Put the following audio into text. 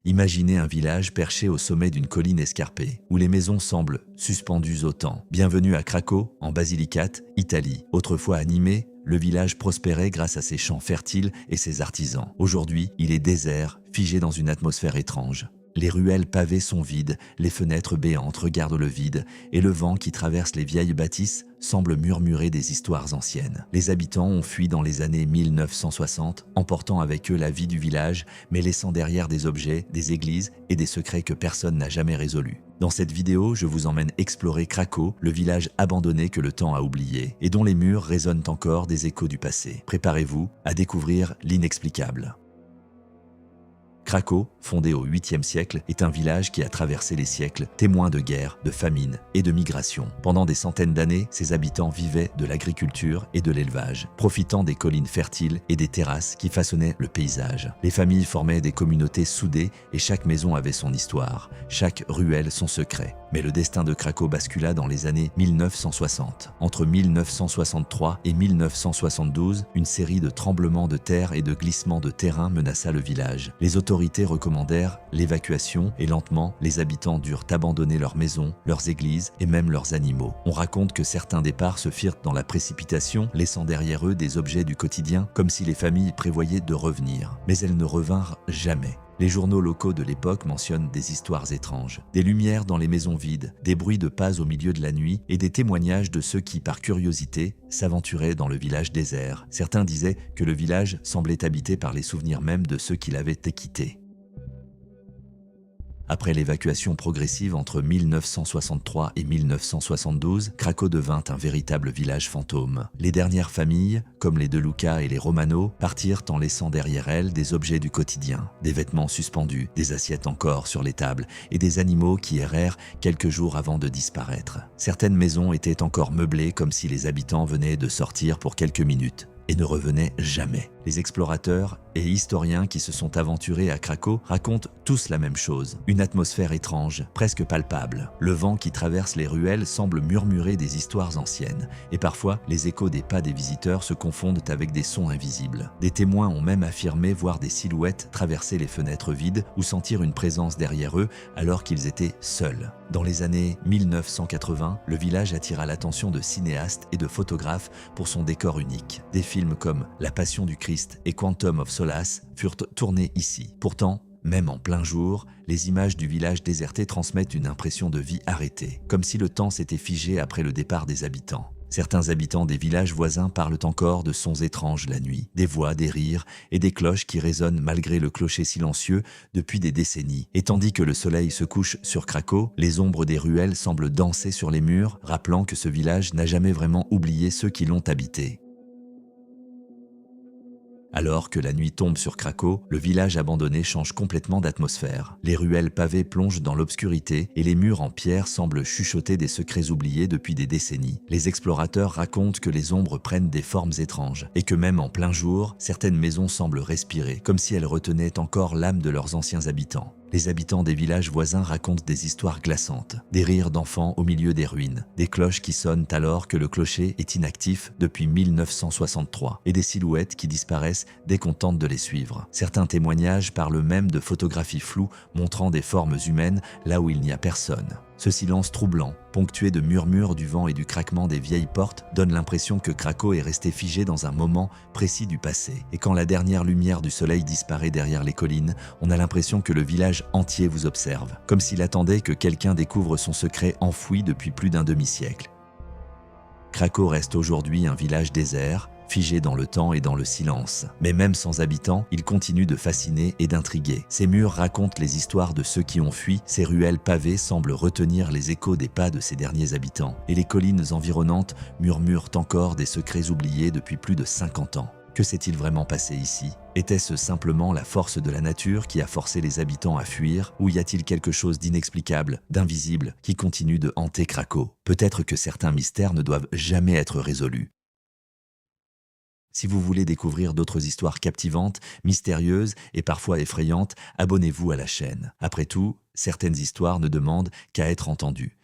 Imaginez un village perché au sommet d'une colline escarpée, où les maisons semblent suspendues au temps. Bienvenue à Craco, en Basilicate, Italie. Autrefois animé, le village prospérait grâce à ses champs fertiles et ses artisans. Aujourd'hui, il est désert, figé dans une atmosphère étrange. Les ruelles pavées sont vides, les fenêtres béantes regardent le vide, et le vent qui traverse les vieilles bâtisses semble murmurer des histoires anciennes. Les habitants ont fui dans les années 1960, emportant avec eux la vie du village, mais laissant derrière des objets, des églises et des secrets que personne n'a jamais résolus. Dans cette vidéo, je vous emmène explorer Craco, le village abandonné que le temps a oublié, et dont les murs résonnent encore des échos du passé. Préparez-vous à découvrir l'inexplicable. Craco, fondé au 8e siècle, est un village qui a traversé les siècles, témoin de guerres, de famines et de migrations. Pendant des centaines d'années, ses habitants vivaient de l'agriculture et de l'élevage, profitant des collines fertiles et des terrasses qui façonnaient le paysage. Les familles formaient des communautés soudées et chaque maison avait son histoire, chaque ruelle son secret. Mais le destin de Craco bascula dans les années 1960. Entre 1963 et 1972, une série de tremblements de terre et de glissements de terrain menaça le village. Les autorités recommandèrent l'évacuation et lentement, les habitants durent abandonner leurs maisons, leurs églises et même leurs animaux. On raconte que certains départs se firent dans la précipitation, laissant derrière eux des objets du quotidien, comme si les familles prévoyaient de revenir. Mais elles ne revinrent jamais. Les journaux locaux de l'époque mentionnent des histoires étranges, des lumières dans les maisons vides, des bruits de pas au milieu de la nuit et des témoignages de ceux qui, par curiosité, s'aventuraient dans le village désert. Certains disaient que le village semblait habité par les souvenirs même de ceux qui l'avaient quitté. Après l'évacuation progressive entre 1963 et 1972, Craco devint un véritable village fantôme. Les dernières familles, comme les De Luca et les Romano, partirent en laissant derrière elles des objets du quotidien, des vêtements suspendus, des assiettes encore sur les tables et des animaux qui errèrent quelques jours avant de disparaître. Certaines maisons étaient encore meublées comme si les habitants venaient de sortir pour quelques minutes et ne revenaient jamais. Les explorateurs et historiens qui se sont aventurés à Craco racontent tous la même chose. Une atmosphère étrange, presque palpable. Le vent qui traverse les ruelles semble murmurer des histoires anciennes. Et parfois, les échos des pas des visiteurs se confondent avec des sons invisibles. Des témoins ont même affirmé voir des silhouettes traverser les fenêtres vides ou sentir une présence derrière eux alors qu'ils étaient seuls. Dans les années 1980, le village attira l'attention de cinéastes et de photographes pour son décor unique. Des films comme La Passion du Christ et Quantum of Solace furent tournés ici. Pourtant, même en plein jour, les images du village déserté transmettent une impression de vie arrêtée, comme si le temps s'était figé après le départ des habitants. Certains habitants des villages voisins parlent encore de sons étranges la nuit, des voix, des rires et des cloches qui résonnent malgré le clocher silencieux depuis des décennies. Et tandis que le soleil se couche sur Craco, les ombres des ruelles semblent danser sur les murs, rappelant que ce village n'a jamais vraiment oublié ceux qui l'ont habité. Alors que la nuit tombe sur Craco, le village abandonné change complètement d'atmosphère. Les ruelles pavées plongent dans l'obscurité et les murs en pierre semblent chuchoter des secrets oubliés depuis des décennies. Les explorateurs racontent que les ombres prennent des formes étranges et que même en plein jour, certaines maisons semblent respirer, comme si elles retenaient encore l'âme de leurs anciens habitants. Les habitants des villages voisins racontent des histoires glaçantes, des rires d'enfants au milieu des ruines, des cloches qui sonnent alors que le clocher est inactif depuis 1963 et des silhouettes qui disparaissent dès qu'on tente de les suivre. Certains témoignages parlent même de photographies floues montrant des formes humaines là où il n'y a personne. Ce silence troublant, ponctué de murmures du vent et du craquement des vieilles portes, donne l'impression que Craco est resté figé dans un moment précis du passé. Et quand la dernière lumière du soleil disparaît derrière les collines, on a l'impression que le village entier vous observe, comme s'il attendait que quelqu'un découvre son secret enfoui depuis plus d'un demi-siècle. Craco reste aujourd'hui un village désert, figé dans le temps et dans le silence. Mais même sans habitants, il continue de fasciner et d'intriguer. Ses murs racontent les histoires de ceux qui ont fui, ses ruelles pavées semblent retenir les échos des pas de ses derniers habitants. Et les collines environnantes murmurent encore des secrets oubliés depuis plus de 50 ans. Que s'est-il vraiment passé ici? Était-ce simplement la force de la nature qui a forcé les habitants à fuir, ou y a-t-il quelque chose d'inexplicable, d'invisible, qui continue de hanter Craco? Peut-être que certains mystères ne doivent jamais être résolus. Si vous voulez découvrir d'autres histoires captivantes, mystérieuses et parfois effrayantes, abonnez-vous à la chaîne. Après tout, certaines histoires ne demandent qu'à être entendues.